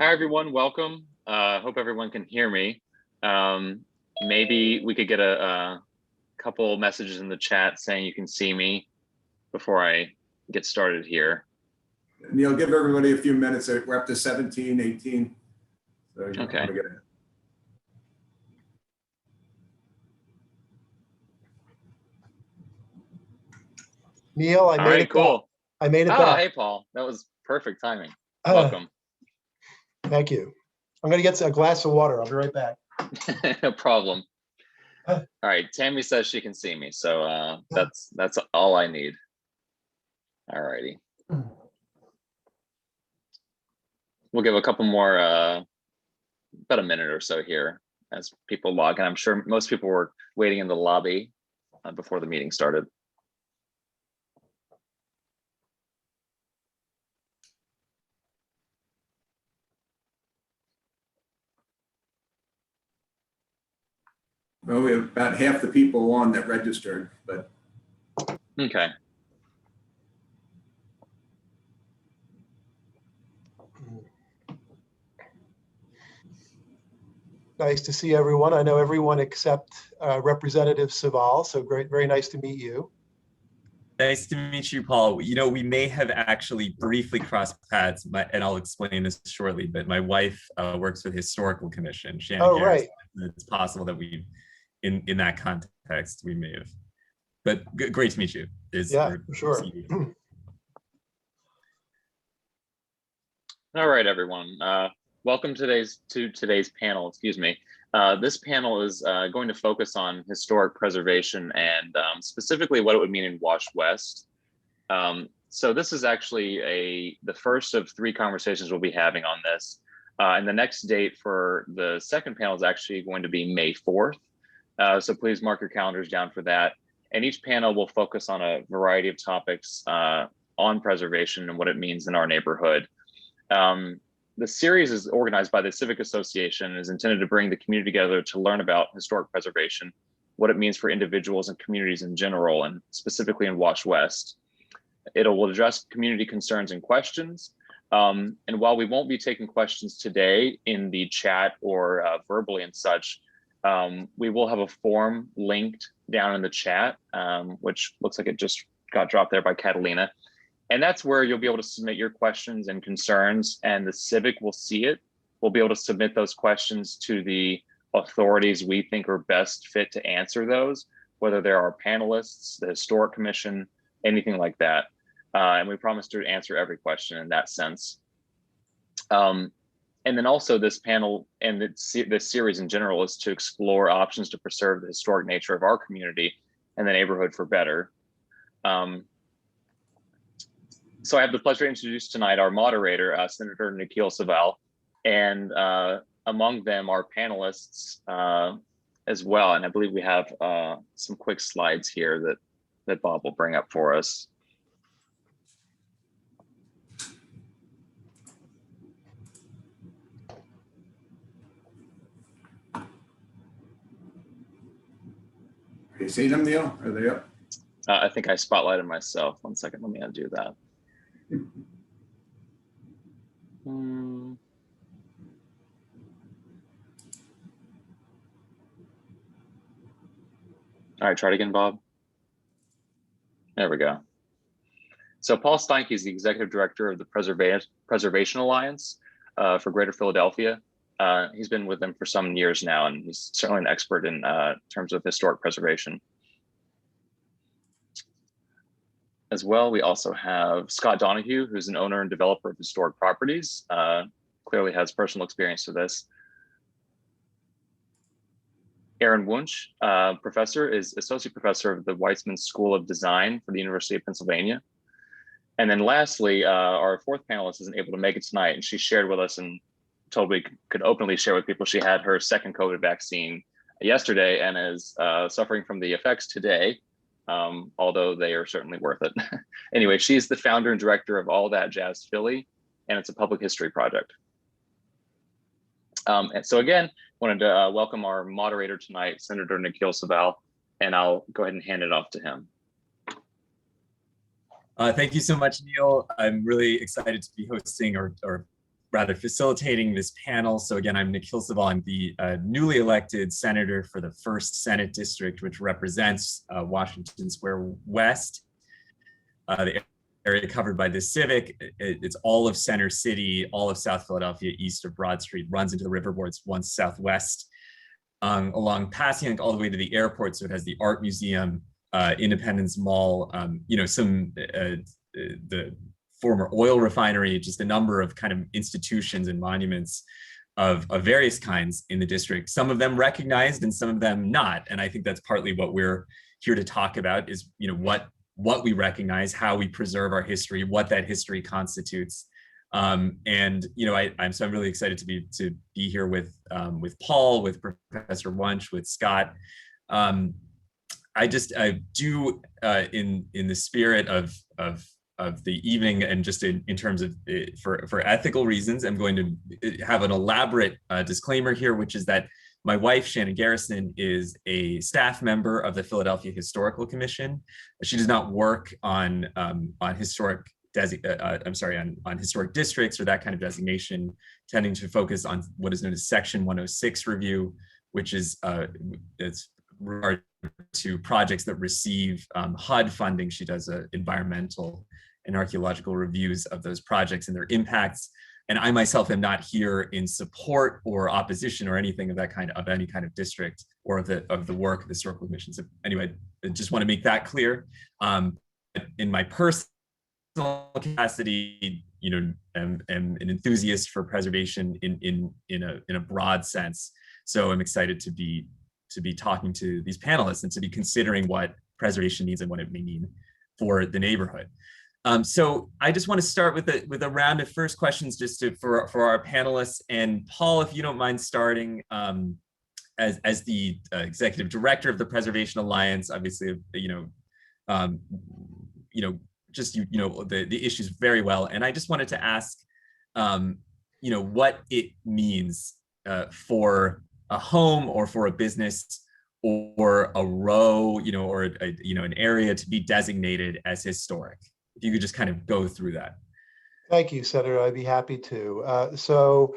Hi, everyone. Welcome. Hope everyone can hear me. Um, Maybe we could get a couple messages in the chat saying you can see me before I get started here. Neil, give everybody a few minutes. We're up to 17, 18. So you Okay. want to get it. Neil, I made it Cool. back. I made it Oh, back. hey, Paul. That was perfect timing. Welcome. Thank you. I'm going to get a glass of water. I'll be right back. No problem. All right. Tammy says she can see me, so that's all I need. All righty. We'll give a couple more, about a minute or so here as people log in. I'm sure most people were waiting in the lobby before the meeting started. Well, we have about half the people on that registered, but Okay. Nice to see everyone. I know everyone except Representative Saval. So great, very nice to meet you. Nice to meet you, Paul. You know, we may have actually briefly crossed paths, and I'll explain this shortly, but my wife works for the Historical Commission, Shannon Garrison. Right. It's possible that in that context, we may have. But great to meet you. Yeah, for sure. All right, everyone. Welcome to today's panel, excuse me. This panel is going to focus on historic preservation and specifically what it would mean in Wash West. So this is actually the first of 3 conversations we'll be having on this. And the next date for the second panel is actually going to be May 4th. So please mark your calendars down for that. And each panel will focus on a variety of topics on preservation and what it means in our neighborhood. The series is organized by the Civic Association and is intended to bring the community together to learn about historic preservation, what it means for individuals and communities in general, and specifically in Wash West. It will address community concerns and questions. And while we won't be taking questions today in the chat or verbally and such, we will have a form linked down in the chat, which looks like it just got dropped there by Catalina. And that's where you'll be able to submit your questions and concerns, and the Civic will see it. We'll be able to submit those questions to the authorities we think are best fit to answer those, whether they're our panelists, the Historic Commission, anything like that. And we promise to answer every question in that sense. And then also this panel and this series in general is to explore options to preserve the historic nature of our community and the neighborhood for better. So I have the pleasure to introduce tonight our moderator, Senator Nikhil Saval, and among them our panelists as well. And I believe we have some quick slides here that Bob will bring up for us. Are you seeing them, Neil? Are they up? I think I spotlighted myself. 1 second, let me undo that. All right, try it again, Bob. There we go. So Paul Steinke is the executive director of the Preservation Alliance for Greater Philadelphia. He's been with them for some years now, and he's certainly an expert in terms of historic preservation. As well, we also have Scott Donahue, who's an owner and developer of historic properties, clearly has personal experience to this. Aaron Wunsch, professor, is associate professor of the Weizmann School of Design for the University of Pennsylvania. And then lastly, our 4th panelist isn't able to make it tonight, and she shared with us and told we could openly share with people she had her 2nd COVID vaccine yesterday and is suffering from the effects today, although they are certainly worth it. Anyway, she's the founder and director of All That Jazz Philly, and it's a public history project. And so again, wanted to welcome our moderator tonight, Senator Nikhil Saval, and I'll go ahead and hand it off to him. Thank you so much, Neil. I'm really excited to be hosting or rather facilitating this panel. So again, I'm Nikhil Saval. I'm the newly elected senator for the 1st Senate District, which represents Washington Square West, the area covered by this civic. It's all of Center City, all of South Philadelphia, east of Broad Street, runs into the riverboards once southwest, along Passyunk all the way to the airport. So it has the Art Museum, Independence Mall, the former oil refinery, just a number of kind of institutions and monuments of various kinds in the district, some of them recognized and some of them not. And I think that's partly what we're here to talk about is, what we recognize, how we preserve our history, what that history constitutes. I'm really excited to be here with Paul, with Professor Wunsch, with Scott. I do in the spirit of the evening, and just in terms of for ethical reasons, I'm going to have an elaborate disclaimer here, which is that my wife, Shannon Garrison, is a staff member of the Philadelphia Historical Commission. She does not work on historic districts or that kind of designation, tending to focus on what is known as Section 106 review, which is it's regard to projects that receive HUD funding. She does environmental and archaeological reviews of those projects and their impacts. And I myself am not here in support or opposition or anything of that kind, of any kind of district or of the work of the Historical Commission. So anyway, I just want to make that clear. In my personal capacity, am an enthusiast for preservation in a broad sense. So I'm excited to be talking to these panelists and to be considering what preservation means and what it may mean for the neighborhood. So I just want to start with a round of first questions just for our panelists. And Paul, if you don't mind starting as the executive director of the Preservation Alliance, obviously, the issues very well. And I just wanted to ask, what it means for a home or for a business or a row, or an area to be designated as historic. If you could just kind of go through that. Thank you, Senator. I'd be happy to. So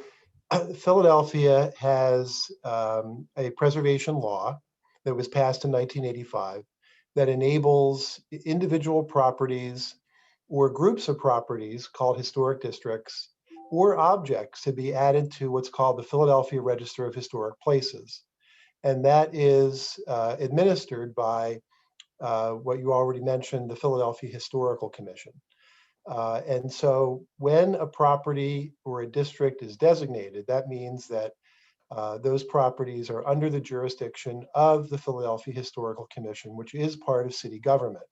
Philadelphia has a preservation law that was passed in 1985 that enables individual properties or groups of properties called historic districts or objects to be added to what's called the Philadelphia Register of Historic Places. And that is administered by what you already mentioned, the Philadelphia Historical Commission. And so when a property or a district is designated, that means that those properties are under the jurisdiction of the Philadelphia Historical Commission, which is part of city government.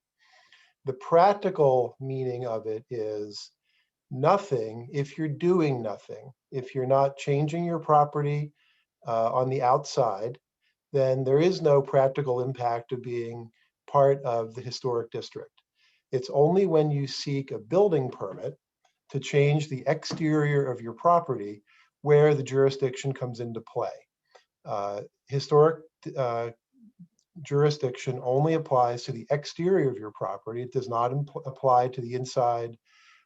The practical meaning of it is nothing if you're doing nothing. If you're not changing your property on the outside, then there is no practical impact of being part of the historic district. It's only when you seek a building permit to change the exterior of your property where the jurisdiction comes into play. Historic jurisdiction only applies to the exterior of your property. It does not apply to the inside.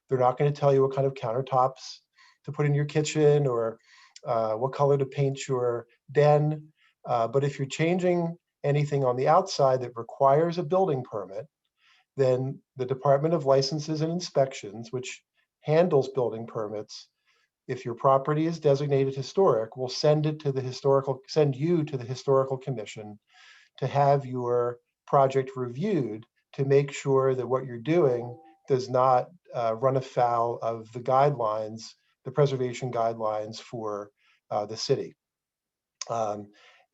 They're not going to tell you what kind of countertops to put in your kitchen or what color to paint your den. But if you're changing anything on the outside that requires a building permit, then the Department of Licenses and Inspections, which handles building permits, if your property is designated historic, will send you to the Historical Commission to have your project reviewed to make sure that what you're doing does not run afoul of the guidelines, the preservation guidelines for the city. So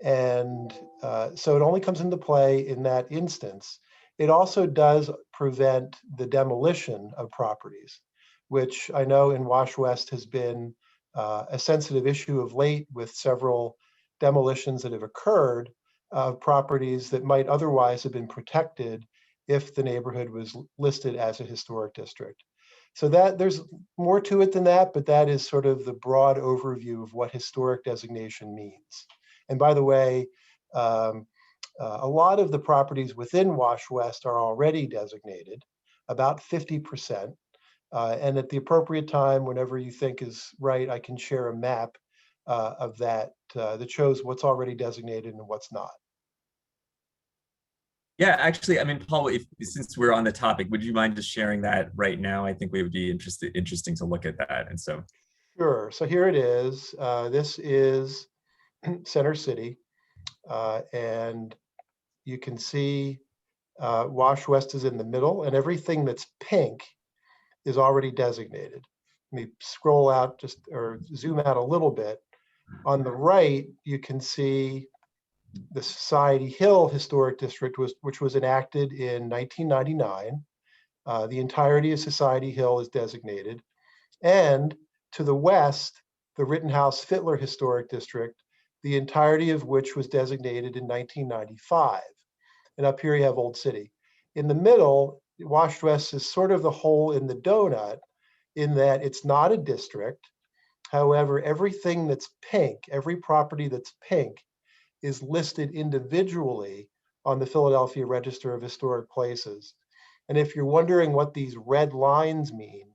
it only comes into play in that instance. It also does prevent the demolition of properties, which I know in Wash West has been a sensitive issue of late, with several demolitions that have occurred of properties that might otherwise have been protected if the neighborhood was listed as a historic district. So that there's more to it than that, but that is sort of the broad overview of what historic designation means. And by the way, a lot of the properties within Wash West are already designated, about 50%. And at the appropriate time, whenever you think is right, I can share a map of that that shows what's already designated and what's not. Yeah, actually, I mean, Paul, since we're on the topic, would you mind just sharing that right now? I think we would be interesting to look at that. And so, Sure. So here it is. This is Center City. And you can see Wash West is in the middle, and everything that's pink is already designated. Let me scroll out just or zoom out a little bit. On the right, you can see the Society Hill Historic District, which was enacted in 1999. The entirety of Society Hill is designated. And to the west, the Rittenhouse-Fittler Historic District, the entirety of which was designated in 1995. And up here you have Old City. In the middle, Wash West is sort of the hole in the donut in that it's not a district. However, everything that's pink, every property that's pink is listed individually on the Philadelphia Register of Historic Places. And if you're wondering what these red lines mean,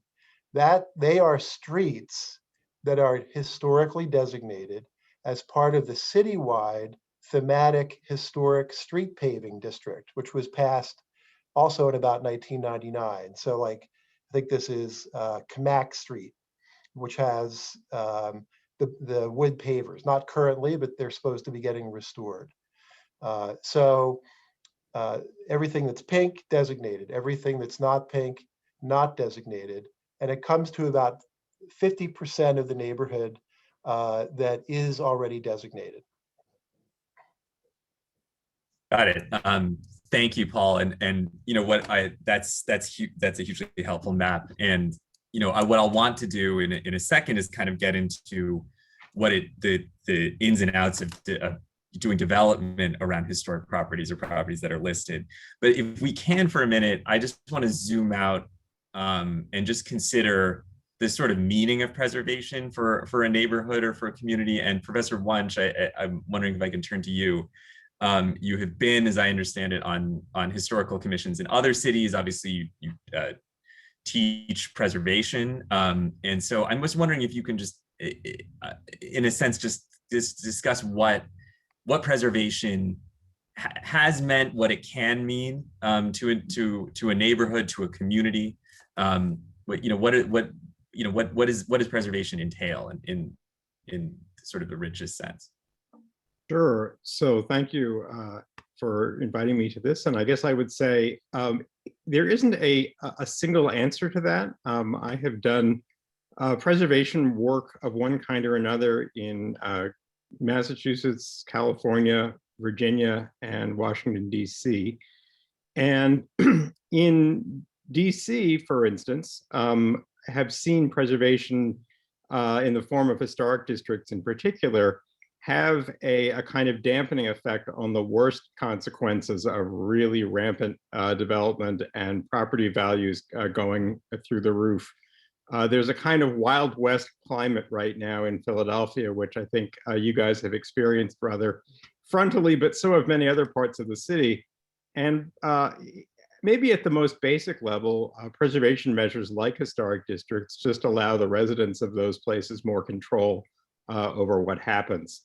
that they are streets that are historically designated as part of the citywide thematic historic street paving district, which was passed also in about 1999. So like, I think this is Camac Street, which has the wood pavers, not currently, but they're supposed to be getting restored. So everything that's pink, designated. Everything that's not pink, not designated. And it comes to about 50% of the neighborhood that is already designated. got it. Thank you, Paul. And you know what, that's a hugely helpful map. And you know, what I'll want to do in a second is kind of get into what the ins and outs of doing development around historic properties or properties that are listed. But if we can for a minute, I just want to zoom out and just consider the sort of meaning of preservation for a neighborhood or for a community. And Professor Wunsch, I'm wondering if I can turn to you. You have been, as I understand it, on historical commissions in other cities. Obviously, you teach preservation. And so I'm just wondering if you can just, in a sense, just discuss what preservation has meant, what it can mean to a neighborhood, to a community. What does preservation entail in sort of the richest sense? Sure. So thank you for inviting me to this. And I guess I would say there isn't a single answer to that. I have done preservation work of one kind or another in Massachusetts, California, Virginia, and Washington, D.C. And in D.C., for instance, have seen preservation in the form of historic districts in particular have a kind of dampening effect on the worst consequences of really rampant development and property values going through the roof. There's a kind of Wild West climate right now in Philadelphia, which I think you guys have experienced rather frontally, but so have many other parts of the city. And maybe at the most basic level, preservation measures like historic districts just allow the residents of those places more control over what happens.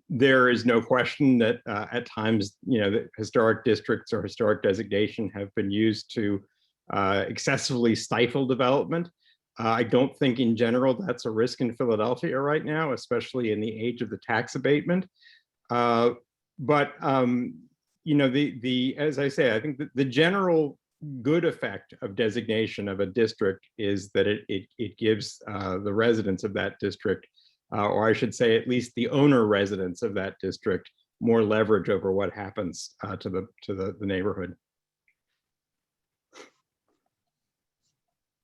There is no question that at times, that historic districts or historic designation have been used to excessively stifle development. I don't think in general that's a risk in Philadelphia right now, especially in the age of the tax abatement. But as I say, I think the general good effect of designation of a district is that it gives the residents of that district, or I should say at least the owner residents of that district, more leverage over what happens to the neighborhood.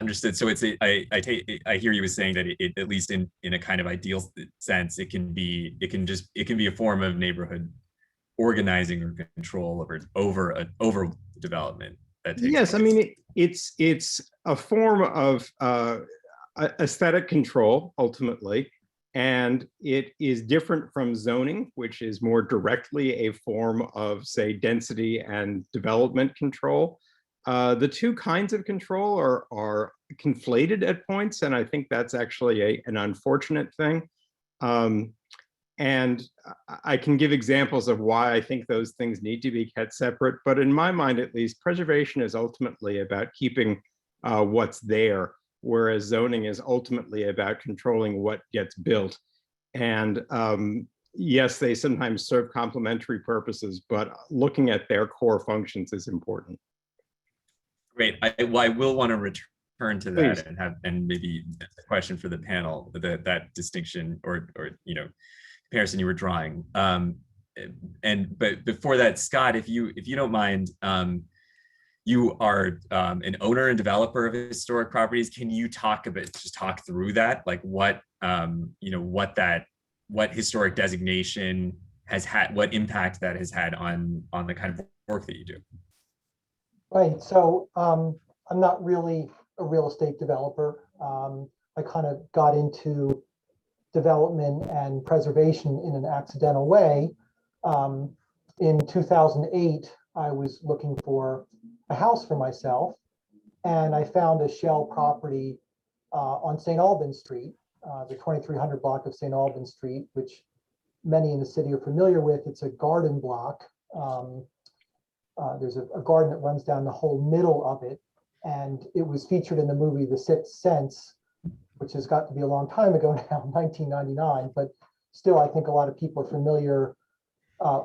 Understood. So I hear you as saying that it at least in a kind of ideal sense, it can be a form of neighborhood organizing or control over development. Yes, place. I mean it's a form of aesthetic control ultimately, and it is different from zoning, which is more directly a form of, say, density and development control. The two kinds of control are conflated at points, and I think that's actually an unfortunate thing. And I can give examples of why I think those things need to be kept separate. But in my mind, at least, preservation is ultimately about keeping what's there, whereas zoning is ultimately about controlling what gets built. And yes, they sometimes serve complementary purposes, but looking at their core functions is important. Great. I will want to return to that. Please. And maybe a question for the panel, that distinction or comparison you were drawing. But before that, Scott, if you don't mind, you are an owner and developer of historic properties. Can you talk through that, like what historic designation has had, what impact that has had on the kind of work that you do? Right. So I'm not really a real estate developer. I kind of got into development and preservation in an accidental way. In 2008, I was looking for a house for myself, and I found a shell property on St. Albans Street, the 2300 block of St. Albans Street, which many in the city are familiar with. It's a garden block. There's a garden that runs down the whole middle of it, and it was featured in the movie The Sixth Sense, which has got to be a long time ago now, 1999, but still I think a lot of people are familiar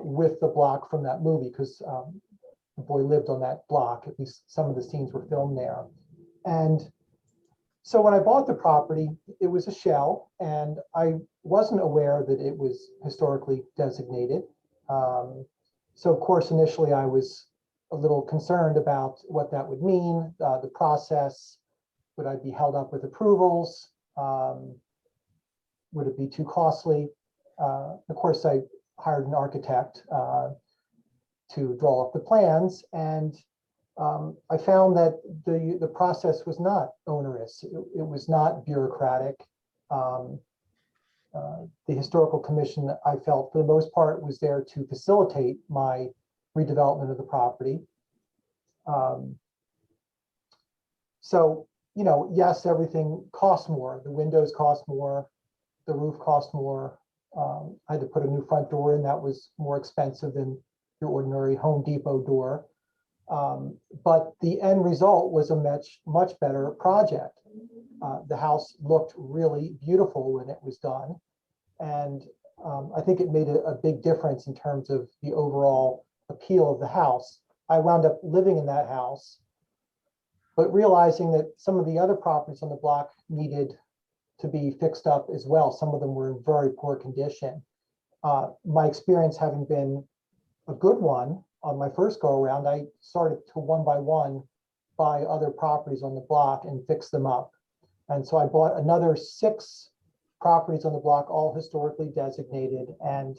with the block from that movie because the boy lived on that block. At least some of the scenes were filmed there. And so when I bought the property, it was a shell, and I wasn't aware that it was historically designated. So of course, initially I was a little concerned about what that would mean, the process. Would I be held up with approvals? Would it be too costly? Of course, I hired an architect to draw up the plans, and I found that the process was not onerous. It was not bureaucratic. The Historical Commission, I felt for the most part, was there to facilitate my redevelopment of the property. So, yes, everything costs more. The windows cost more, the roof cost more. I had to put a new front door in that was more expensive than your ordinary Home Depot door. But the end result was a much better project. The house looked really beautiful when it was done. And I think it made a big difference in terms of the overall appeal of the house. I wound up living in that house, but realizing that some of the other properties on the block needed to be fixed up as well. Some of them were in very poor condition. My experience having been a good one on my first go around, I started to one by one buy other properties on the block and fix them up. And so I bought another 6 properties on the block, all historically designated. And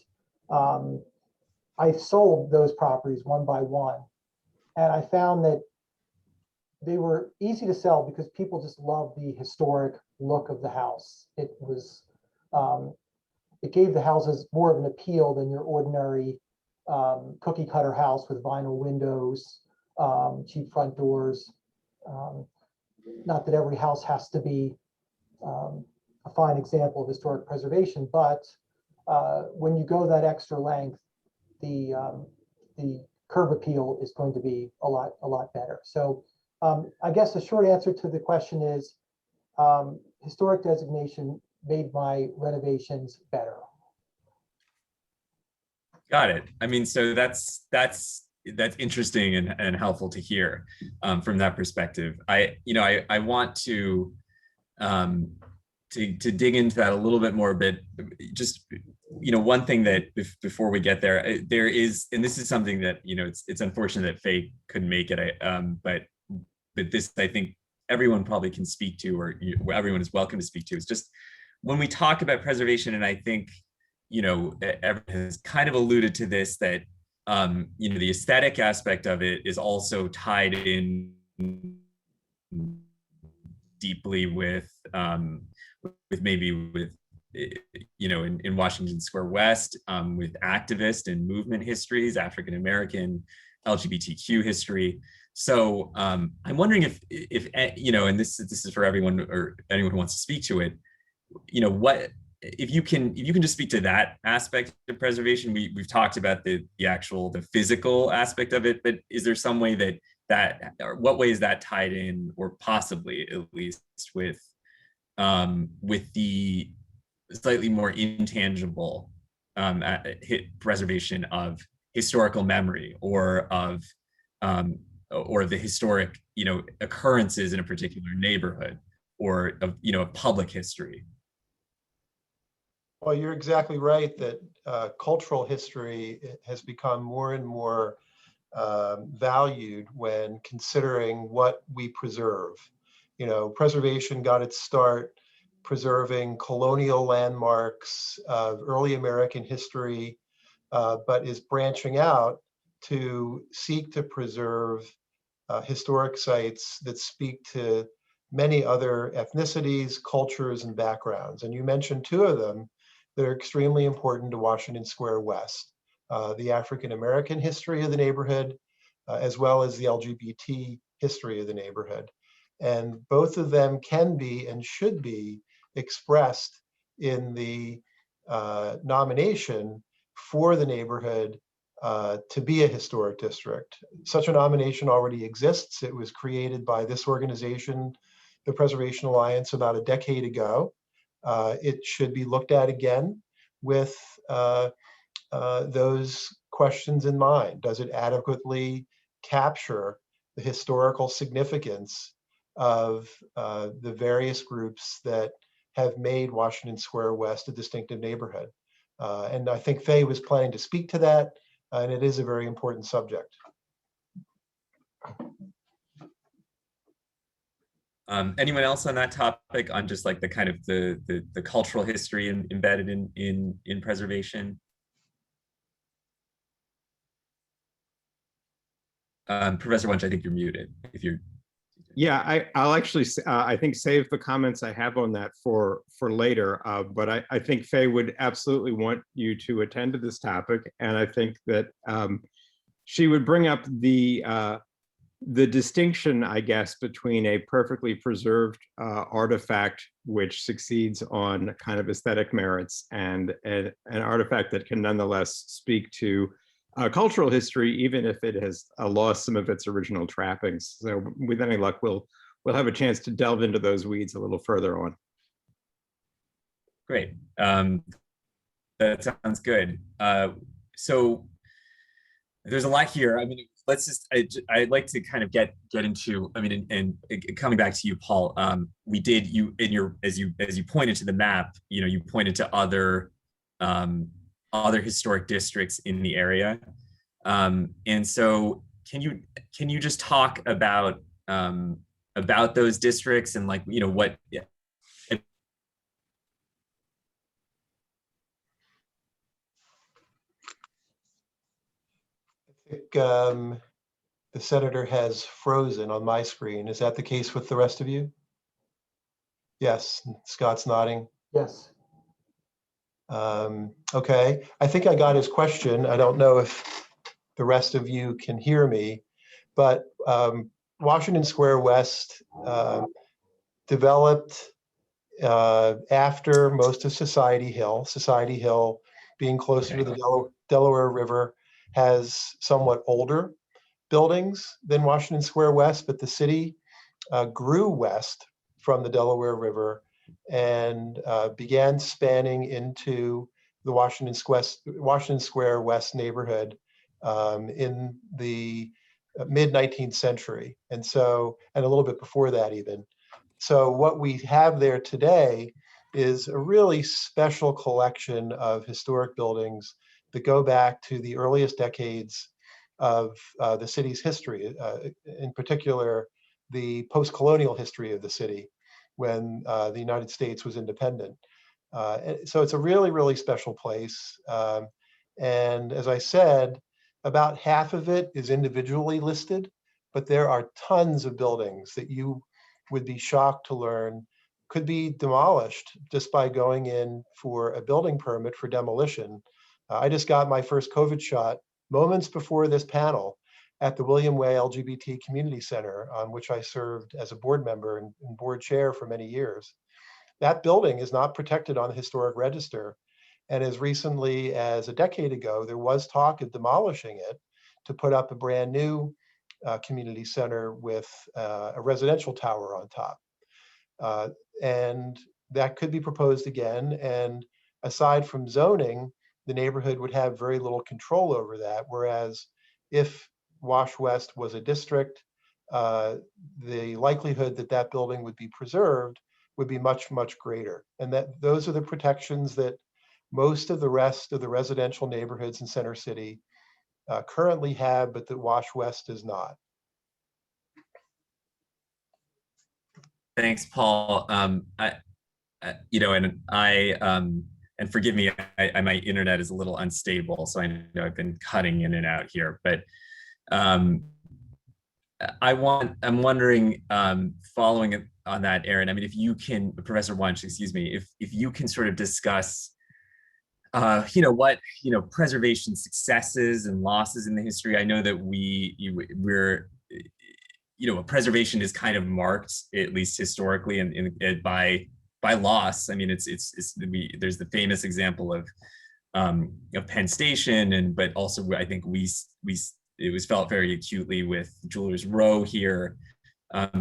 I sold those properties one by one. And I found that they were easy to sell because people just love the historic look of the house. It was, it gave the houses more of an appeal than your ordinary cookie cutter house with vinyl windows, cheap front doors. Not that every house has to be a fine example of historic preservation, but when you go that extra length, the curb appeal is going to be a lot better. So I guess the short answer to the question is historic designation made my renovations better. Got it. I mean, so that's interesting and helpful to hear from that perspective. I want to dig into that a little bit more, but just one thing that before we get there, there is, and this is something that it's unfortunate that Faye couldn't make it. But this I think everyone probably can speak to, or everyone is welcome to speak to. It's just when we talk about preservation, and I think everyone has kind of alluded to this, that the aesthetic aspect of it is also tied in deeply with in Washington Square West, with activist and movement histories, African American, LGBTQ history. So I'm wondering if and this is for everyone or anyone who wants to speak to it, what if you can just speak to that aspect of preservation. We've talked about the physical aspect of it, but is there some way or what way is that tied in, or possibly at least with the slightly more intangible preservation of historical memory, or of the historic occurrences in a particular neighborhood, or of public history? Well, you're exactly right that cultural history has become more and more valued when considering what we preserve. Preservation got its start preserving colonial landmarks of early American history, but is branching out to seek to preserve historic sites that speak to many other ethnicities, cultures, and backgrounds. And you mentioned two of them that are extremely important to Washington Square West, the African American history of the neighborhood, as well as the LGBT history of the neighborhood. And both of them can be and should be expressed in the nomination for the neighborhood to be a historic district. Such a nomination already exists. It was created by this organization, the Preservation Alliance, about a decade ago. It should be looked at again with those questions in mind. Does it adequately capture the historical significance of the various groups that have made Washington Square West a distinctive neighborhood? And I think Faye was planning to speak to that, and it is a very important subject. Anyone else on that topic, on just like the kind of the cultural history embedded in preservation? Professor Wunsch, I think you're muted. If you're Yeah, I'll actually, I think, save the comments I have on that for later. But I think Faye would absolutely want you to attend to this topic, and I think that she would bring up the distinction, I guess, between a perfectly preserved artifact which succeeds on kind of aesthetic merits, and an artifact that can nonetheless speak to cultural history, even if it has lost some of its original trappings. So with any luck, we'll have a chance to delve into those weeds a little further on. Great. That sounds good. So there's a lot here. I mean, I'd like to kind of get into, I mean, and coming back to you, Paul, as you pointed to the map, you pointed to other historic districts in the area. And so can you just talk about those districts and what, yeah. I think the senator has frozen on my screen. Is that the case with the rest of you? Yes, Scott's nodding. Yes. Okay, I think I got his question. I don't know if the rest of you can hear me, but Washington Square West developed after most of Society Hill. Society Hill, being closer to the Delaware River, has somewhat older buildings than Washington Square West, but the city grew west from the Delaware River and began spanning into the Washington Square West neighborhood in the mid-19th century, and a little bit before that even. So what we have there today is a really special collection of historic buildings that go back to the earliest decades of the city's history, in particular, the post-colonial history of the city when the United States was independent. So it's a really, really special place. And as I said, about half of it is individually listed, but there are tons of buildings that you would be shocked to learn could be demolished just by going in for a building permit for demolition. I just got my first COVID shot moments before this panel, at the William Way LGBT Community Center, on which I served as a board member and board chair for many years. That building is not protected on the historic register. And as recently as a decade ago, there was talk of demolishing it to put up a brand new community center with a residential tower on top. And that could be proposed again. And aside from zoning, the neighborhood would have very little control over that. Whereas if Wash West was a district, the likelihood that that building would be preserved would be much, much greater. And that those are the protections that most of the rest of the residential neighborhoods in Center City currently have, but that Wash West does not. Thanks, Paul. And forgive me, my internet is a little unstable, so I know I've been cutting in and out here. But I'm wondering, following on that, Aaron. I mean, if you can, Professor Wunsch, excuse me, if you can sort of discuss, what preservation successes and losses in the history. I know that we're preservation is kind of marked, at least historically, and by loss. I mean, there's the famous example of Penn Station, but also I think it was felt very acutely with Jewelers Row here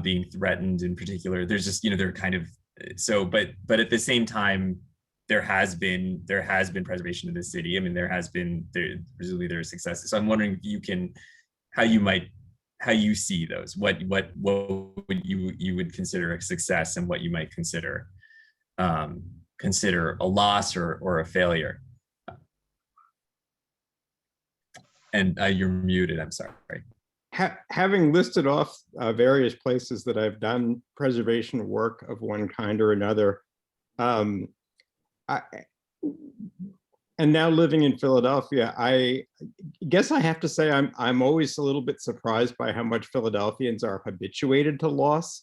being threatened in particular. There's just they're kind of but at the same time there has been preservation in the city. I mean, presumably there are successes. So I'm wondering if you can, how you see those, what would you would consider a success and what you might consider a loss or a failure. And you're muted, I'm sorry. Having listed off various places that I've done preservation work of one kind or another, and now living in Philadelphia, I guess I have to say I'm always a little bit surprised by how much Philadelphians are habituated to loss.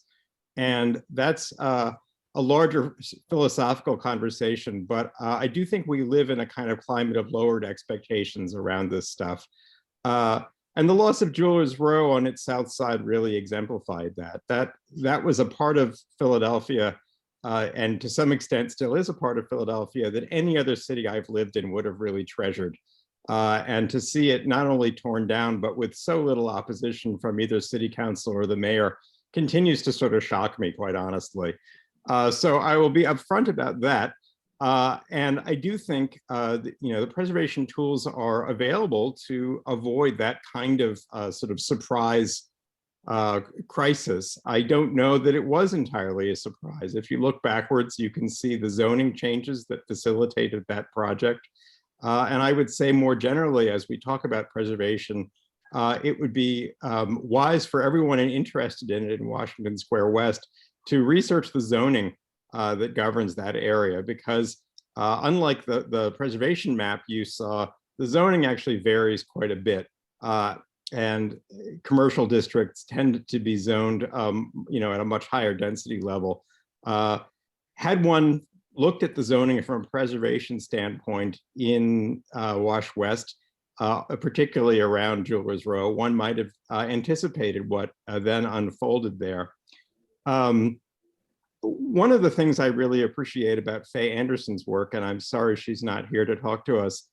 And that's a larger philosophical conversation, but I do think we live in a kind of climate of lowered expectations around this stuff. And the loss of Jewelers Row on its south side really exemplified that. That was a part of Philadelphia, and to some extent still is a part of Philadelphia, that any other city I've lived in would have really treasured. And to see it not only torn down, but with so little opposition from either city council or the mayor continues to sort of shock me, quite honestly. So I will be upfront about that. And I do think the preservation tools are available to avoid that kind of sort of surprise crisis. I don't know that it was entirely a surprise. If you look backwards, you can see the zoning changes that facilitated that project. And I would say more generally, as we talk about preservation, it would be wise for everyone interested in it in Washington Square West to research the zoning that governs that area, because unlike the preservation map you saw, the zoning actually varies quite a bit. And commercial districts tend to be zoned, at a much higher density level. Had one looked at the zoning from a preservation standpoint in Wash West, particularly around Jewelers Row, one might have anticipated what then unfolded there. One of the things I really appreciate about Faye Anderson's work, and I'm sorry she's not here to talk to us,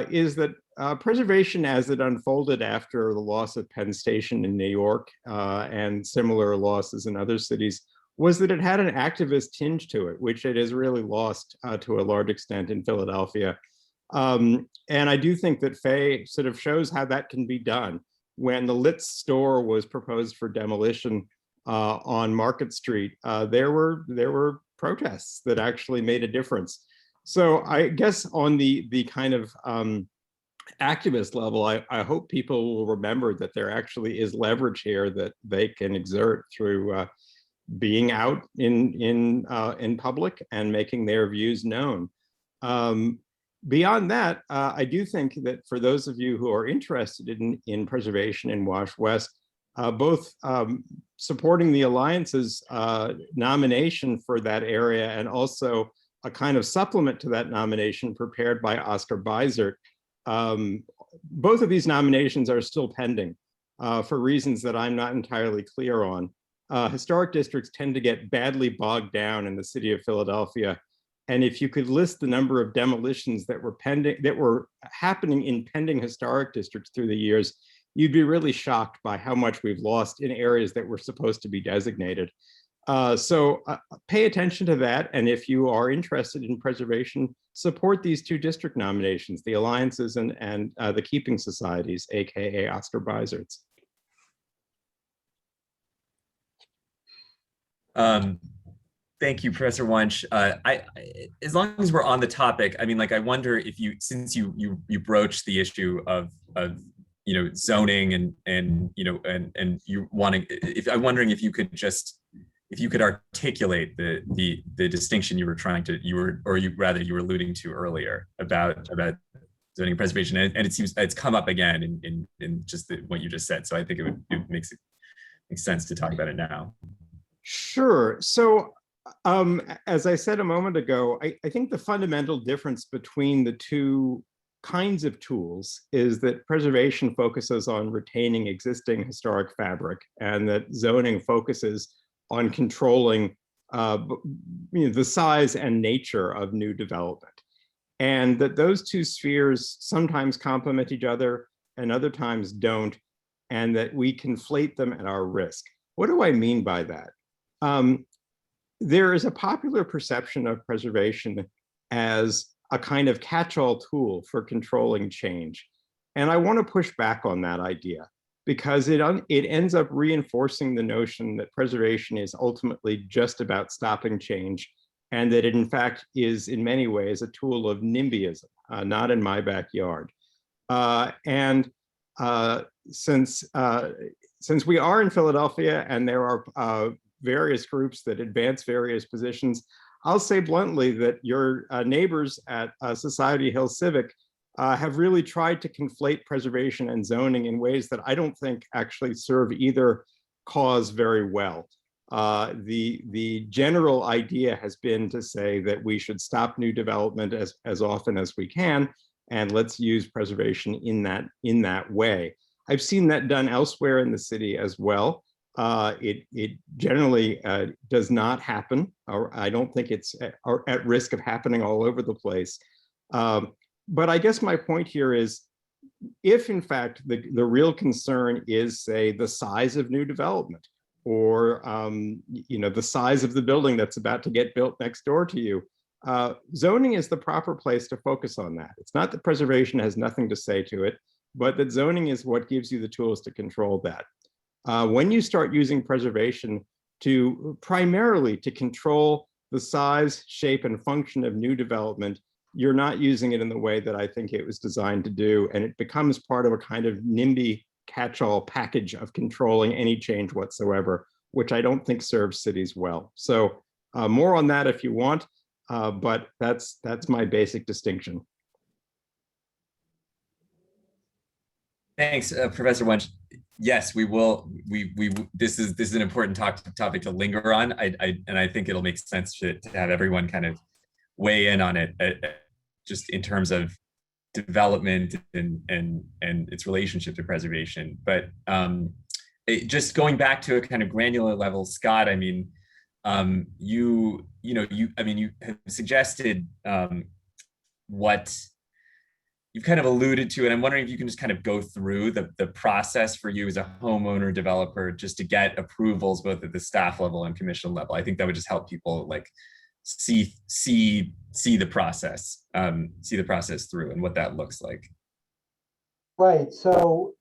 is that preservation as it unfolded after the loss of Penn Station in New York and similar losses in other cities was that it had an activist tinge to it, which it has really lost to a large extent in Philadelphia. And I do think that Faye sort of shows how that can be done. When the Litz store was proposed for demolition on Market Street, there were protests that actually made a difference. So I guess on the kind of activist level, I hope people will remember that there actually is leverage here that they can exert through being out in public and making their views known. Beyond that, I do think that for those of you who are interested in preservation in Wash West, both supporting the Alliance's nomination for that area and also a kind of supplement to that nomination prepared by Oscar Beisert. Both of these nominations are still pending. for reasons that I'm not entirely clear on. Historic districts tend to get badly bogged down in the city of Philadelphia. And if you could list the number of demolitions that were happening in pending historic districts through the years, you'd be really shocked by how much we've lost in areas that were supposed to be designated. So pay attention to that. And if you are interested in preservation, support these two district nominations, the alliances and the keeping societies, AKA Oscar Bizards. Thank you, Professor Wunsch. As long as we're on the topic, I mean, like, I wonder if you, since you broached the issue of zoning and you wanting, I'm wondering if you could just, if you could articulate the distinction you were you were alluding to earlier about zoning preservation, and it seems it's come up again in just what you just said. So I think it makes sense to talk about it now. Sure. So as I said a moment ago, I think the fundamental difference between the two kinds of tools is that preservation focuses on retaining existing historic fabric, and that zoning focuses on controlling the size and nature of new development. And that those two spheres sometimes complement each other and other times don't, and that we conflate them at our risk. What do I mean by that? There is a popular perception of preservation as a kind of catch-all tool for controlling change. And I want to push back on that idea, because it ends up reinforcing the notion that preservation is ultimately just about stopping change, and that it in fact is in many ways a tool of NIMBYism, not in my backyard. Since we are in Philadelphia and there are various groups that advance various positions, I'll say bluntly that your neighbors at Society Hill Civic have really tried to conflate preservation and zoning in ways that I don't think actually serve either cause very well. The general idea has been to say that we should stop new development as often as we can, and let's use preservation in that way. I've seen that done elsewhere in the city as well. It generally does not happen, or I don't think it's at risk of happening all over the place. But I guess my point here is, if in fact the real concern is, say, the size of new development, or the size of the building that's about to get built next door to you, zoning is the proper place to focus on that. It's not that preservation has nothing to say to it, but that zoning is what gives you the tools to control that. When you start using preservation primarily to control the size, shape, and function of new development, you're not using it in the way that I think it was designed to do, and it becomes part of a kind of NIMBY catch-all package of controlling any change whatsoever, which I don't think serves cities well. So more on that if you want, but that's my basic distinction. Thanks, Professor Wunsch. Yes, we will. This is an important topic to linger on. And I think it'll make sense to have everyone kind of weigh in on it, just in terms of development and its relationship to preservation. But just going back to a kind of granular level, Scott, I mean, you have suggested what you've kind of alluded to, and I'm wondering if you can just kind of go through the process for you as a homeowner developer, just to get approvals both at the staff level and commission level. I think that would just help people like see the process through and what that looks like. Right. So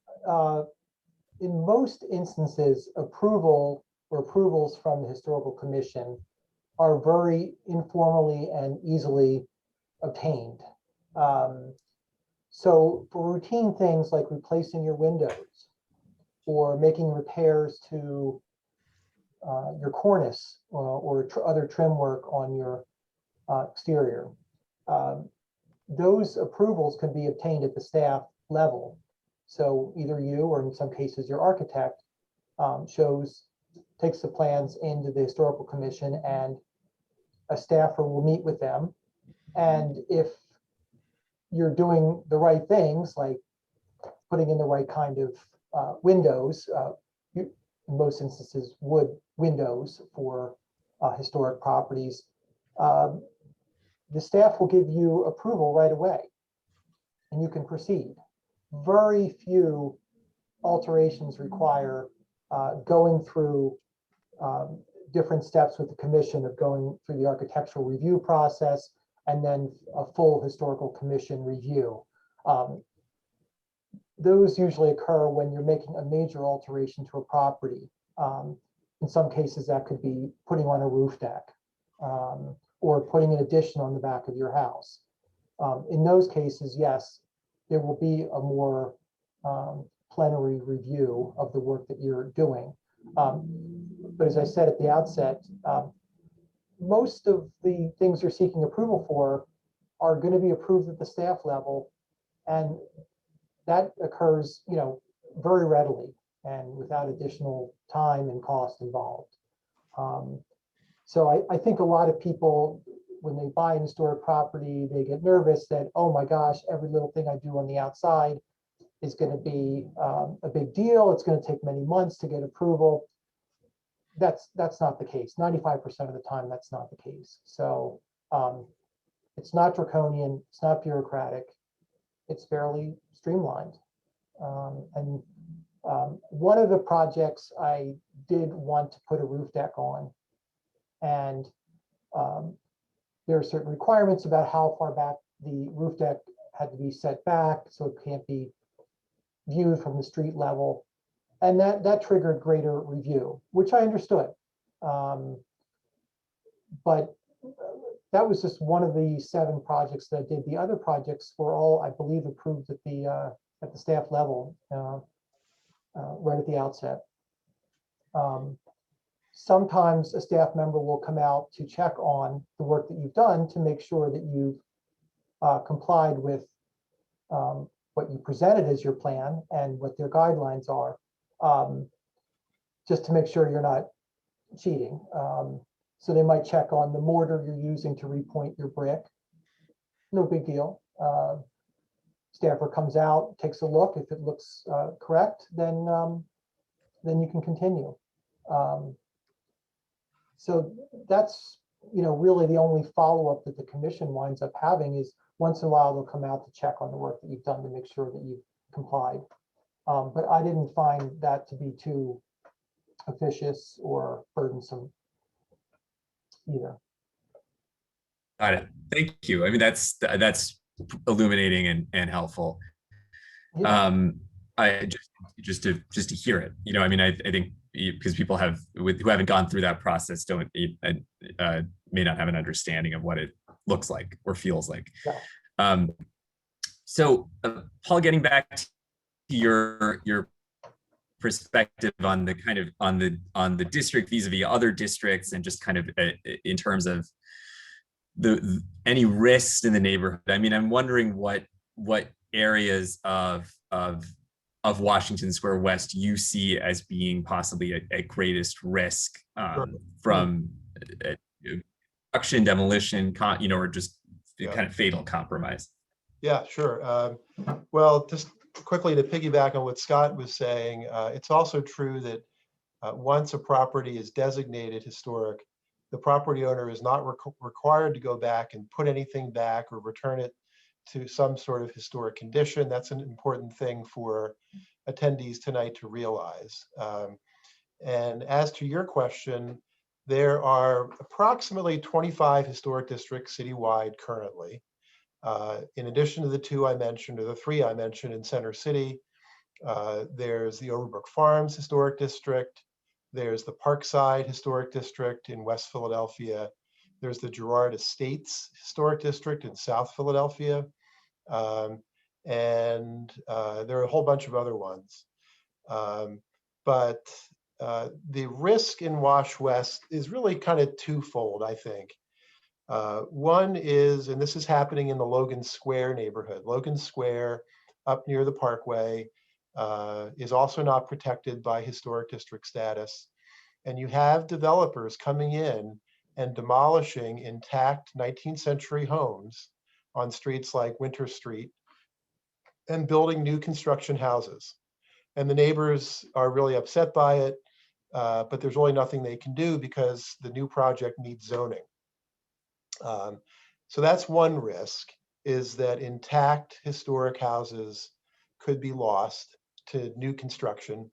in most instances, approval or approvals from the Historical Commission are very informally and easily obtained. So for routine things like replacing your windows or making repairs to your cornice or other trim work on your exterior, those approvals can be obtained at the staff level. So either you, or in some cases your architect, takes the plans into the Historical Commission, and a staffer will meet with them. And if you're doing the right things, like putting in the right kind of windows, in most instances, wood windows for historic properties, the staff will give you approval right away and you can proceed. Very few alterations require going through different steps with the commission of going through the architectural review process and then a full historical commission review. Those usually occur when you're making a major alteration to a property. In some cases, that could be putting on a roof deck or putting an addition on the back of your house. In those cases, yes, there will be a more plenary review of the work that you're doing. But as I said at the outset, most of the things you're seeking approval for are going to be approved at the staff level, and that occurs, very readily and without additional time and cost involved. So I think a lot of people, when they buy an historic property, they get nervous that, oh my gosh, every little thing I do on the outside is going to be a big deal. It's going to take many months to get approval. That's not the case. 95% of the time, that's not the case. So it's not draconian. It's not bureaucratic. It's fairly streamlined. And one of the projects I did want to put a roof deck on, and there are certain requirements about how far back the roof deck had to be set back, so it can't be viewed from the street level. And that triggered greater review, which I understood. But that was just one of the 7 projects that I did. The other projects were all, I believe, approved at the staff level right at the outset. Sometimes a staff member will come out to check on the work that you've done to make sure that you've complied with what you presented as your plan and what their guidelines are, just to make sure you're not cheating. So they might check on the mortar you're using to repoint your brick. No big deal. Staffer comes out, takes a look. If it looks correct, then you can continue. So that's really the only follow-up that the commission winds up having is once in a while they'll come out to check on the work that you've done to make sure that you've complied. But I didn't find that to be too officious or burdensome either. Got it. Thank you. I mean, that's illuminating and helpful. Yeah. I just to hear it, I mean, I think because people who haven't gone through that process may not have an understanding of what it looks like or feels like. Yeah. So Paul, getting back to your perspective on the kind of on the district vis-a-vis other districts, and just kind of in terms of any risks in the neighborhood. I mean, I'm wondering what areas of Washington Square West you see as being possibly at greatest risk from destruction, demolition, or just kind of fatal compromise. Yeah, sure. Well, just quickly to piggyback on what Scott was saying, it's also true that once a property is designated historic, the property owner is not required to go back and put anything back or return it to some sort of historic condition. That's an important thing for attendees tonight to realize. And as to your question, there are approximately 25 historic districts citywide currently. In addition to the 2 I mentioned, or the 3 I mentioned in Center City, there's the Overbrook Farms Historic District, there's the Parkside Historic District in West Philadelphia, there's the Girard Estates Historic District in South Philadelphia, and there are a whole bunch of other ones. But the risk in Wash West is really kind of twofold, I think. One is, and this is happening in the Logan Square neighborhood. Logan Square up near the Parkway is also not protected by historic district status. And you have developers coming in and demolishing intact 19th century homes on streets like Winter Street and building new construction houses. And the neighbors are really upset by it, but there's really nothing they can do because the new project needs zoning. So that's one risk, is that intact historic houses could be lost to new construction.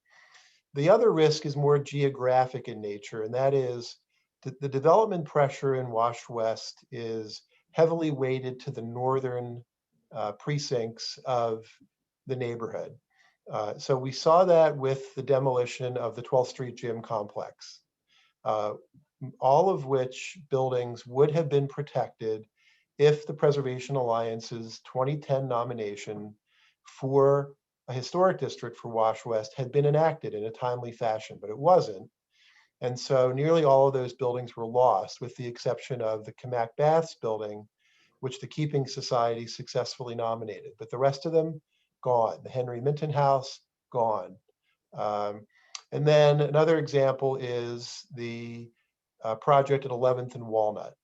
The other risk is more geographic in nature, and that is the development pressure in Wash West is heavily weighted to the northern precincts of the neighborhood. So we saw that with the demolition of the 12th Street Gym complex, all of which buildings would have been protected if the Preservation Alliance's 2010 nomination for a historic district for Wash West had been enacted in a timely fashion, but it wasn't. And so nearly all of those buildings were lost, with the exception of the Camac Baths building, which the Keeping Society successfully nominated. But the rest of them, gone. The Henry Minton House, gone. And then another example is the project at 11th and Walnut,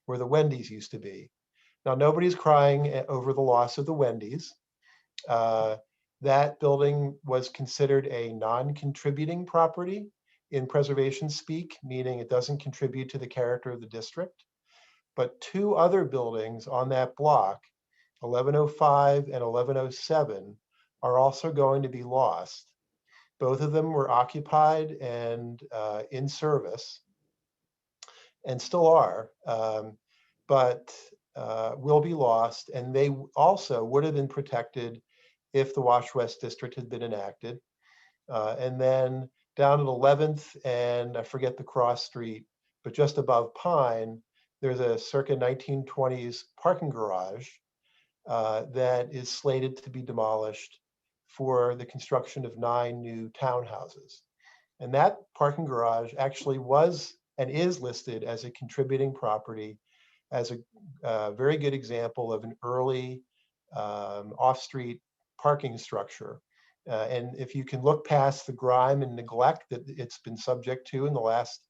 where the Wendy's used to be. Now, nobody's crying over the loss of the Wendy's. That building was considered a non-contributing property in preservation speak, meaning it doesn't contribute to the character of the district. But two other buildings on that block, 1105 and 1107, are also going to be lost. Both of them were occupied and in service, and still are, but will be lost. And they also would have been protected if the Wash West District had been enacted. And then down at 11th and I forget the cross street, but just above Pine, there's a circa 1920s parking garage that is slated to be demolished for the construction of 9 new townhouses. And that parking garage actually was and is listed as a contributing property, as a very good example of an early off-street parking structure. And if you can look past the grime and neglect that it's been subject to in the last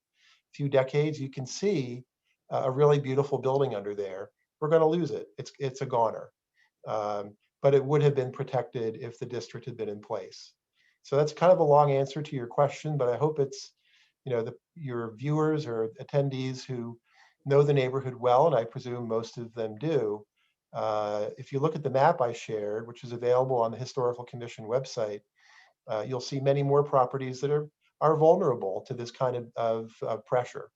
few decades, you can see a really beautiful building under there. We're going to lose it. It's a goner. But it would have been protected if the district had been in place. So that's kind of a long answer to your question, but I hope it's, your viewers or attendees who know the neighborhood well, and I presume most of them do. If you look at the map I shared, which is available on the Historical Commission website, you'll see many more properties that are vulnerable to this kind of pressure.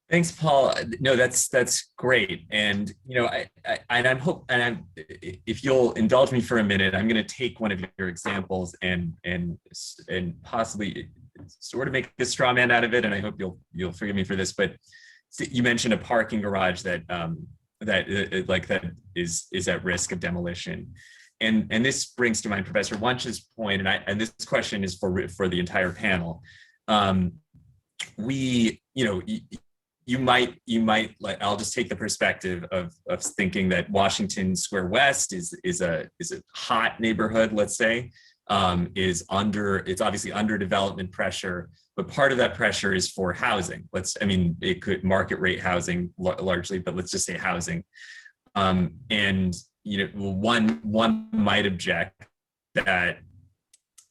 Thanks, Paul. No, that's great. And if you'll indulge me for a minute, I'm going to take one of your examples and possibly sort of make a straw man out of it. And I hope you'll forgive me for this. But you mentioned a parking garage that is at risk of demolition. And this brings to mind Professor Wunsch's point, and this question is for the entire panel. You might like, I'll just take the perspective of thinking that Washington Square West is a hot neighborhood, let's say, it's obviously under development pressure, but part of that pressure is for housing. It could market rate housing largely, but let's just say housing. And one might object that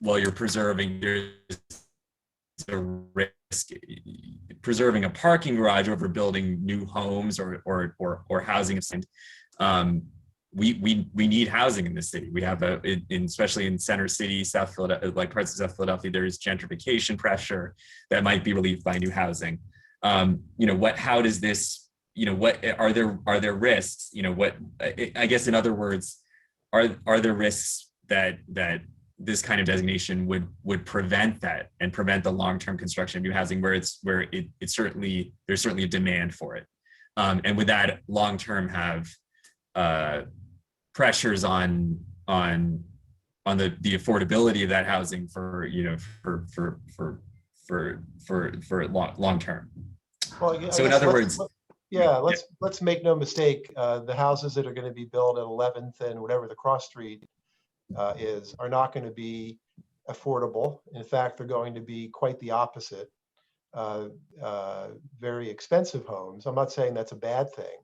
while you're preserving, there's a risk preserving a parking garage over building new homes or housing. We need housing in this city. We have especially in Center City, South Philadelphia, like parts of South Philadelphia, there is gentrification pressure that might be relieved by new housing. How does this, what are there risks? I guess in other words, are there risks that this kind of designation would prevent that and prevent the long-term construction of new housing there's certainly a demand for it, and would that long-term have pressures on the affordability of that housing for long term? Well, so in other words, let's make no mistake, the houses that are going to be built at 11th and whatever the cross street are not going to be affordable. In fact, they're going to be quite the opposite, very expensive homes. I'm not saying that's a bad thing.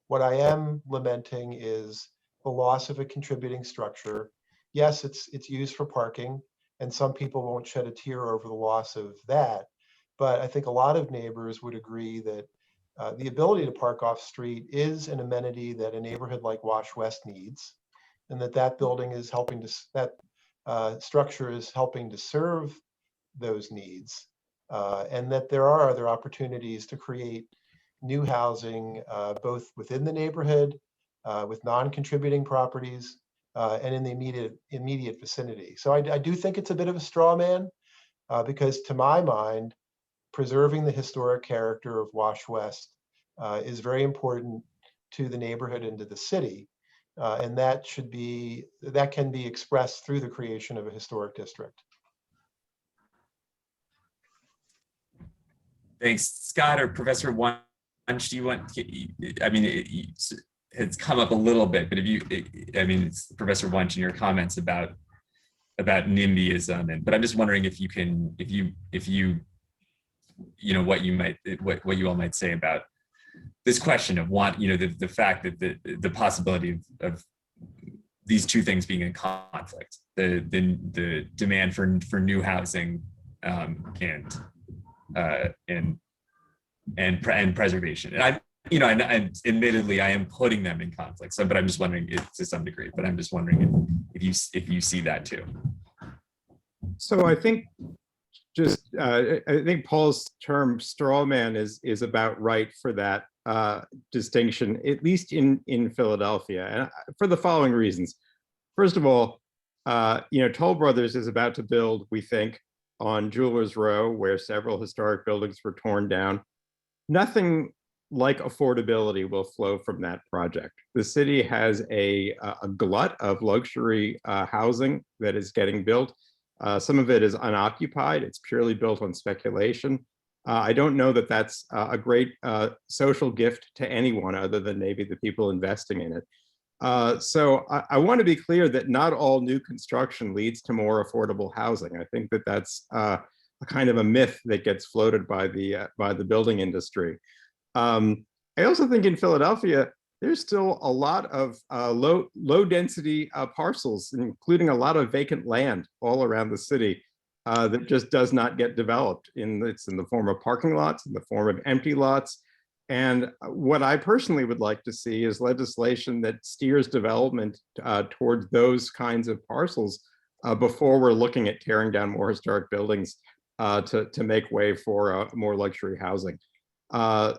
What I am lamenting is the loss of a contributing structure. yes, it's used for parking, and some people won't shed a tear over the loss of that. But I think a lot of neighbors would agree that the ability to park off street is an amenity that a neighborhood like Wash West needs, and that building is helping to, that structure is helping to serve those needs, and that there are other opportunities to create new housing, both within the neighborhood, with non-contributing properties, and in the immediate vicinity. So I do think it's a bit of a straw man, because to my mind, preserving the historic character of Wash West is very important to the neighborhood and to the city. And that can be expressed through the creation of a historic district. Thanks, Scott or Professor Wunsch. Do you want? I mean, it's come up a little bit, but if you, I mean, it's Professor Wunsch in your comments about NIMBYism, but I'm just wondering if you can, if you know, what you all might say about this question of the fact that the possibility of these two things being in conflict, the demand for new housing and preservation. And and admittedly, I am putting them in conflict. So, but I'm just wondering to some degree. But I'm just wondering if you see that too. So I think I think Paul's term straw man is about right for that distinction, at least in Philadelphia, and for the following reasons. First of all, Toll Brothers is about to build, we think, on Jewelers Row, where several historic buildings were torn down. Nothing like affordability will flow from that project. The city has a glut of luxury housing that is getting built. Some of it is unoccupied. It's purely built on speculation. I don't know that that's a great social gift to anyone other than maybe the people investing in it. So I want to be clear that not all new construction leads to more affordable housing. I think that that's a kind of a myth that gets floated by the building industry. I also think in Philadelphia, there's still a lot of low density parcels, including a lot of vacant land all around the city that just does not get developed. It's in the form of parking lots, in the form of empty lots. And what I personally would like to see is legislation that steers development towards those kinds of parcels before we're looking at tearing down more historic buildings to make way for more luxury housing.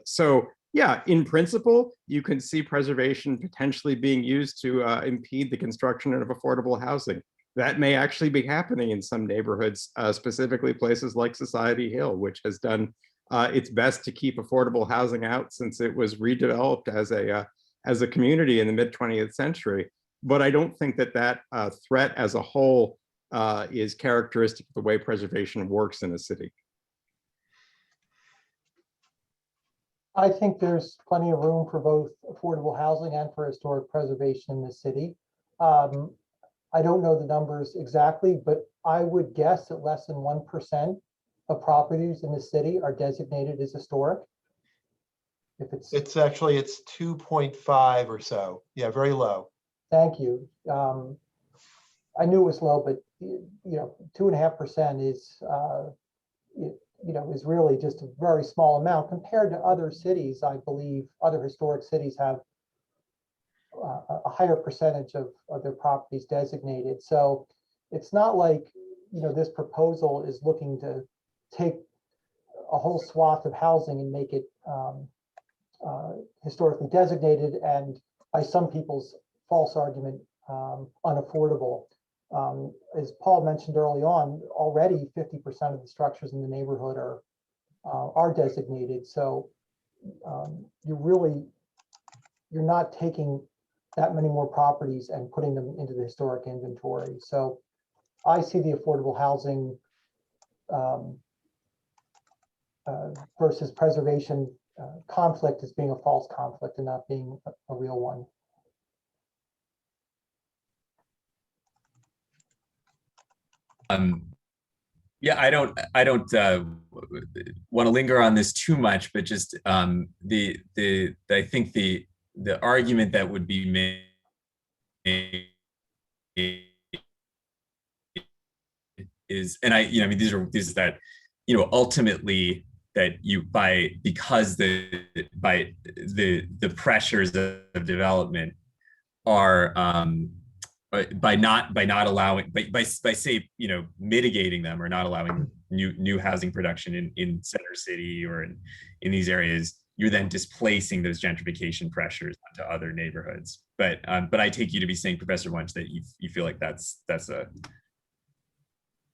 So yeah, in principle, you can see preservation potentially being used to impede the construction of affordable housing. That may actually be happening in some neighborhoods, specifically places like Society Hill, which has done its best to keep affordable housing out since it was redeveloped as a community in the mid-20th century. But I don't think that threat as a whole is characteristic of the way preservation works in a city. I think there's plenty of room for both affordable housing and for historic preservation in the city. I don't know the numbers exactly, but I would guess that less than 1% of properties in the city are designated as historic. If it's 2.5 or so. Yeah, very low. Thank you. I knew it was low, but 2.5% is is really just a very small amount compared to other cities. I believe other historic cities have a higher percentage of their properties designated. So it's not like this proposal is looking to take a whole swath of housing and make it historically designated and, by some people's false argument, unaffordable. As Paul mentioned early on, already 50% of the structures in the neighborhood are designated. So you're not taking that many more properties and putting them into the historic inventory. So I see the affordable housing versus preservation conflict as being a false conflict and not being a real one. Yeah, I don't want to linger on this too much, but just I think the argument that would be made is, and I mean, these is that, ultimately that because the pressures of development are by not allowing by say mitigating them or not allowing new housing production in Center City or in these areas, you're then displacing those gentrification pressures onto other neighborhoods. But I take you to be saying, Professor Wunsch, that you feel like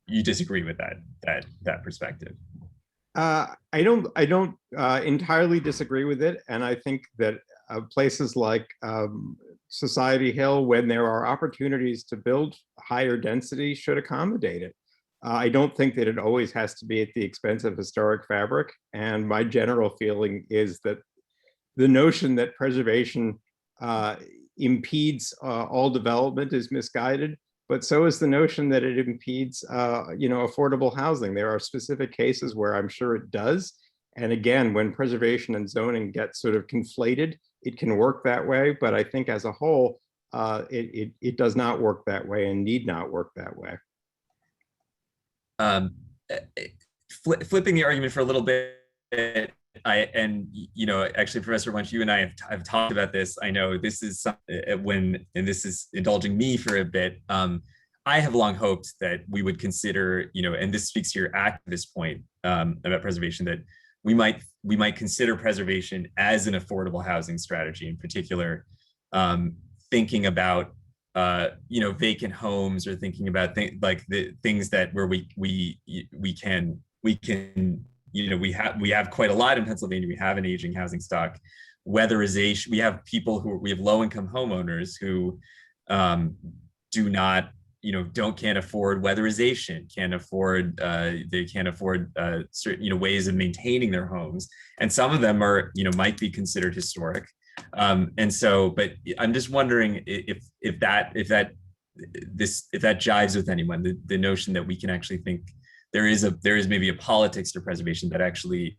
you disagree with that perspective. I don't entirely disagree with it, and I think that places like Society Hill, when there are opportunities to build higher density, should accommodate it. I don't think that it always has to be at the expense of historic fabric. And my general feeling is that the notion that preservation impedes all development is misguided, but so is the notion that it impedes affordable housing. There are specific cases where I'm sure it does. And again, when preservation and zoning get sort of conflated, it can work that way. But I think as a whole, it does not work that way and need not work that way. Flipping the argument for a little bit, actually, Professor Wunsch, you and I have talked about this. I know this is and this is indulging me for a bit. I have long hoped that we would consider, and this speaks to your activist point about preservation, that we might consider preservation as an affordable housing strategy, in particular, thinking about vacant homes, or thinking about like the things that where we have quite a lot in Pennsylvania. We have an aging housing stock. Weatherization. We have low-income homeowners who can't afford weatherization, they can't afford certain ways of maintaining their homes, and some of them are might be considered historic. And so, but I'm just wondering if that jives with anyone, the notion that we can actually think there is maybe a politics to preservation that actually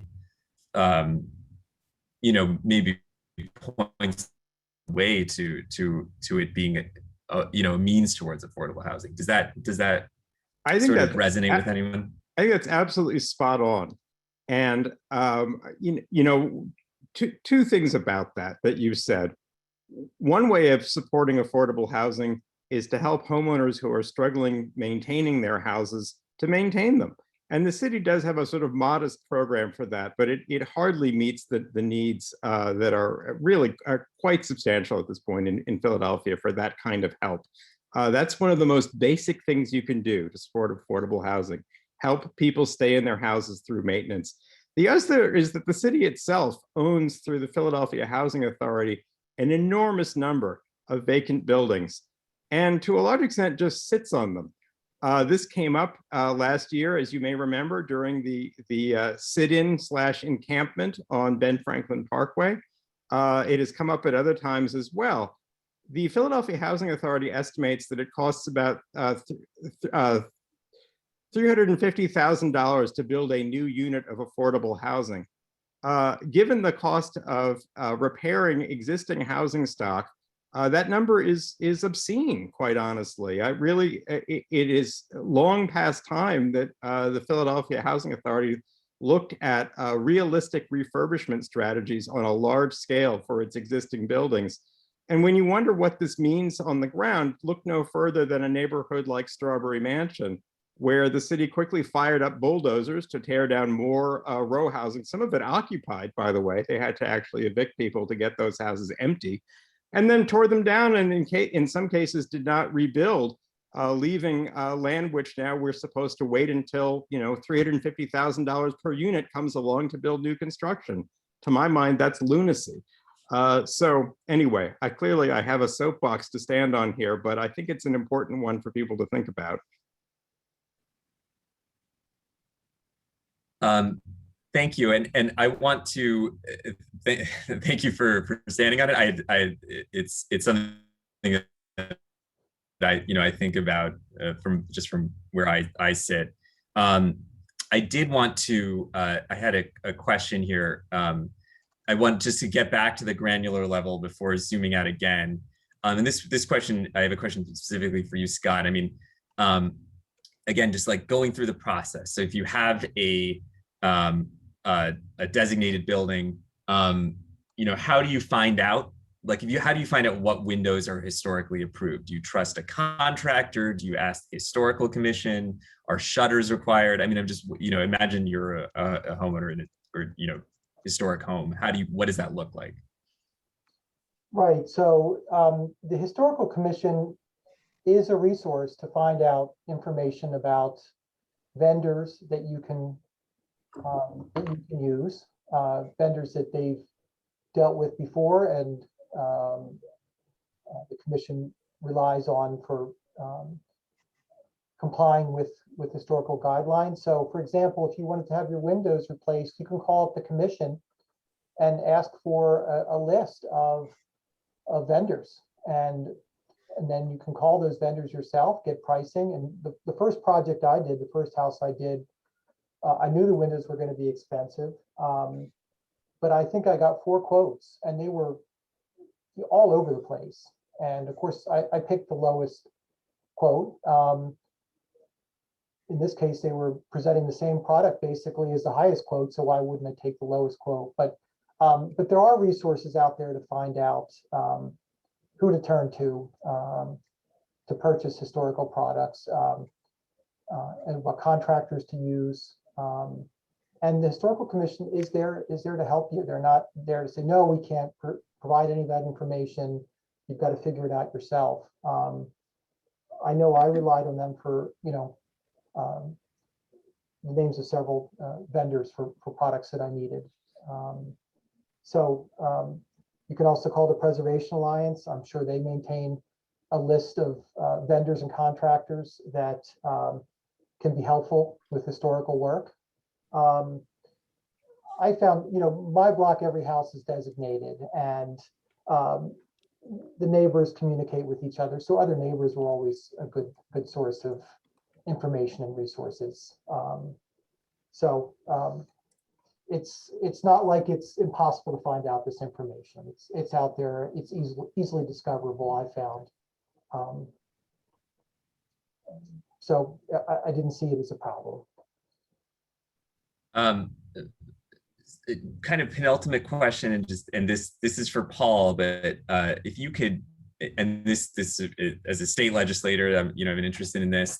maybe points way to it being a means towards affordable housing. Does that I think sort that of resonate with anyone? I think that's absolutely spot on. And two things about that you said. One way of supporting affordable housing is to help homeowners who are struggling maintaining their houses to maintain them. And the city does have a sort of modest program for that, but it hardly meets the needs that are really quite substantial at this point in Philadelphia for that kind of help. That's one of the most basic things you can do to support affordable housing. Help people stay in their houses through maintenance. The other is that the city itself owns, through the Philadelphia Housing Authority, an enormous number of vacant buildings, and to a large extent just sits on them. This came up last year, as you may remember, during the sit-in/encampment on Ben Franklin Parkway. It has come up at other times as well. The Philadelphia Housing Authority estimates that it costs about $350,000 to build a new unit of affordable housing. Given the cost of repairing existing housing stock, that number is obscene, quite honestly. It is long past time that the Philadelphia Housing Authority looked at realistic refurbishment strategies on a large scale for its existing buildings. And when you wonder what this means on the ground, look no further than a neighborhood like Strawberry Mansion, where the city quickly fired up bulldozers to tear down more row housing, some of it occupied, by the way. They had to actually evict people to get those houses empty, and then tore them down, and in some cases did not rebuild, leaving land which now we're supposed to wait until $350,000 per unit comes along to build new construction. To my mind, that's lunacy. So anyway, I have a soapbox to stand on here, but I think it's an important one for people to think about. Thank you, and I want to thank you for standing on it. It's something that I think about from where I sit. I did want to. I had a question here. I want just to get back to the granular level before zooming out again. And this question, I have a question specifically for you, Scott. I mean, again, just like going through the process. So if you have um, a designated building, how do you find out? Like, how do you find out what windows are historically approved? Do you trust a contractor? Do you ask the historical commission? Are shutters required? I mean, I'm just, imagine you're a homeowner in historic home. What does that look like? Right. So the Historical Commission is a resource to find out information about vendors that you can use, vendors that they've dealt with before, and the commission relies on for complying with historical guidelines. So, for example, if you wanted to have your windows replaced, you can call up the commission and ask for a list of vendors, and then you can call those vendors yourself, get pricing. And the first project I did, the first house I did, I knew the windows were going to be expensive, but I think I got 4 quotes, and they were all over the place. And of course, I picked the lowest quote. In this case, they were presenting the same product basically as the highest quote, so why wouldn't I take the lowest quote? But there are resources out there to find out who to turn to purchase historical products, and what contractors to use. And the Historical Commission is there to help you. They're not there to say, no, we can't provide any of that information. You've got to figure it out yourself. I know I relied on them for, the names of several vendors for products that I needed. So you can also call the Preservation Alliance. I'm sure they maintain a list of vendors and contractors that can be helpful with historical work. I found, my block, every house is designated, and the neighbors communicate with each other. So other neighbors were always a good source of information and resources. It's not like it's impossible to find out this information. It's out there. It's easily discoverable, I found. So I didn't see it as a problem. Kind of penultimate question, and this is for Paul, but if you could, and this as a state legislator, I've been interested in this.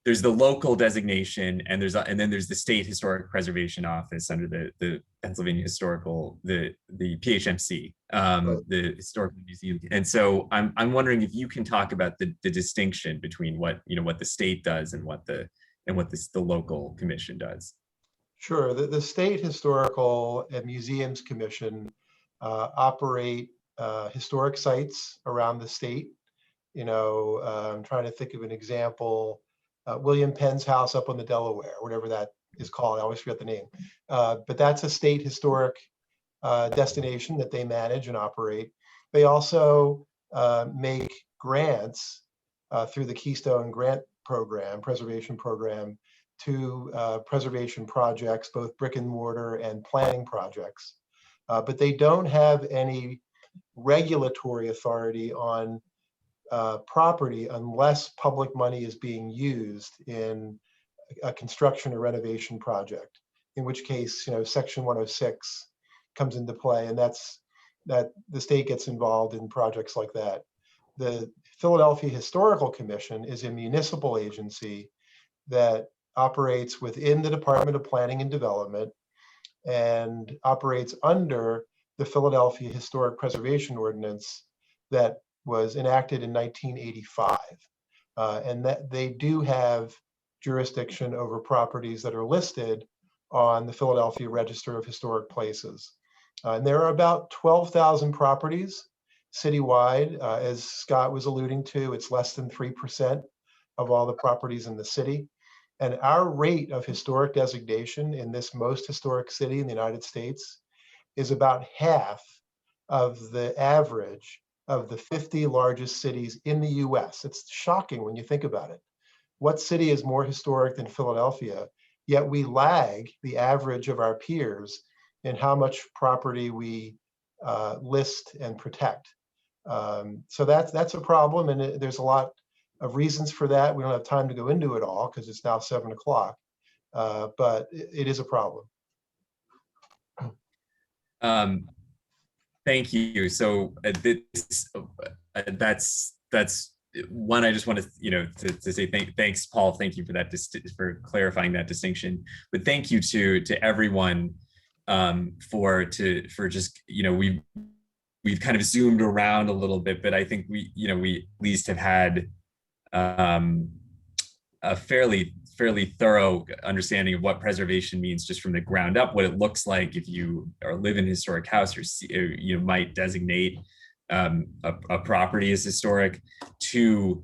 There's the local designation, and then there's the State Historic Preservation Office under the Pennsylvania Historical, the PHMC, the Historical Museum. And so I'm wondering if you can talk about the distinction between what the state does and what the local commission does. Sure. The State Historical and Museums Commission operate historic sites around the state. I'm trying to think of an example. William Penn's house up on the Delaware, whatever that is called. I always forget the name. But that's a state historic destination that they manage and operate. They also make grants through the Keystone Grant Program, preservation program, to preservation projects, both brick and mortar and planning projects. But they don't have any regulatory authority on property unless public money is being used in a construction or renovation project, in which case, Section 106 comes into play, and that the state gets involved in projects like that. The Philadelphia Historical Commission is a municipal agency that operates within the Department of Planning and Development and operates under the Philadelphia Historic Preservation Ordinance that was enacted in 1985. And that they do have jurisdiction over properties that are listed on the Philadelphia Register of Historic Places. And there are about 12,000 properties citywide. As Scott was alluding to, it's less than 3% of all the properties in the city. And our rate of historic designation in this most historic city in the United States is about half of the average of the 50 largest cities in the US. It's shocking when you think about it. What city is more historic than Philadelphia? Yet we lag the average of our peers in how much property we list and protect. So that's a problem, and there's a lot of reasons for that. We don't have time to go into it all because it's now 7 o'clock, but it is a problem. Thank you. So that's one. I just want to say thanks, Paul. Thank you for that, for clarifying that distinction. But thank you to everyone for just, we've kind of zoomed around a little bit, but I think we at least have had a fairly thorough understanding of what preservation means just from the ground up, what it looks like if you live in a historic house, or you might designate a property as historic, to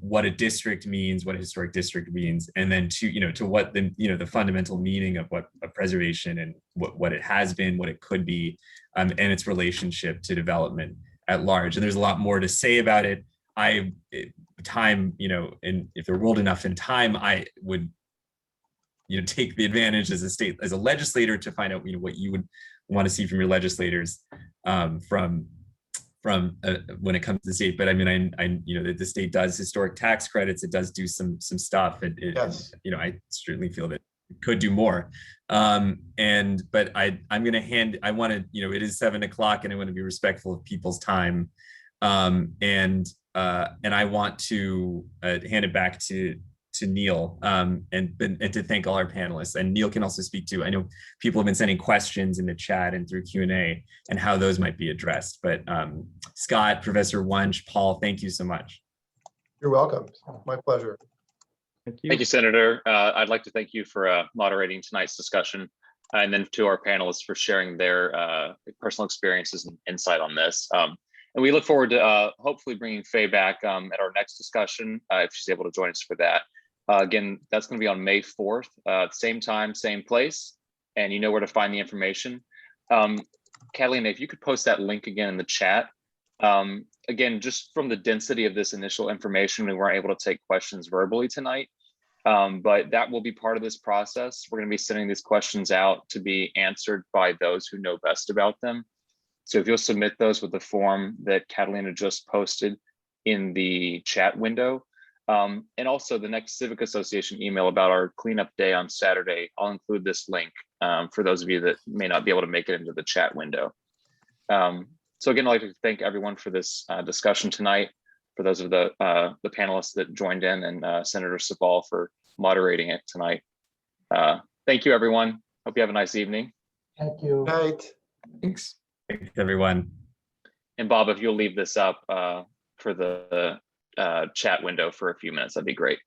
what a district means, what a historic district means, and then to what the fundamental meaning of what a preservation and what it has been, what it could be, and its relationship to development at large. And there's a lot more to say about it. And if there were world enough in time, I would take the advantage as a legislator to find out what you would want to see from your legislators from when it comes to the state. But I mean, the state does historic tax credits, it does do some stuff. Yes. I certainly feel that it could do more. But I'm going to it is 7 o'clock and I want to be respectful of people's time. And I want to hand it back to Neil and to thank all our panelists. And Neil can also speak to, I know people have been sending questions in the chat and through Q&A and how those might be addressed. But Scott, Professor Wunsch, Paul, thank you so much. You're welcome. My pleasure. Thank you. Thank you, Senator. I'd like to thank you for moderating tonight's discussion, and then to our panelists for sharing their personal experiences and insight on this. And we look forward to hopefully bringing Faye back at our next discussion, if she's able to join us for that. Again, that's going to be on May 4th, same time, same place, and you know where to find the information. Catalina, if you could post that link again in the chat. Again, just from the density of this initial information, we weren't able to take questions verbally tonight, but that will be part of this process. We're going to be sending these questions out to be answered by those who know best about them. So if you'll submit those with the form that Catalina just posted in the chat window, and also the next Civic Association email about our cleanup day on Saturday, I'll include this link for those of you that may not be able to make it into the chat window. So again, I'd like to thank everyone for this discussion tonight, for those of the panelists that joined in, and Senator Sabal for moderating it tonight. Thank you, everyone. Hope you have a nice evening. Thank you. Good night. Thanks. Thanks, everyone. And Bob, if you'll leave this up for the chat window for a few minutes, that'd be great.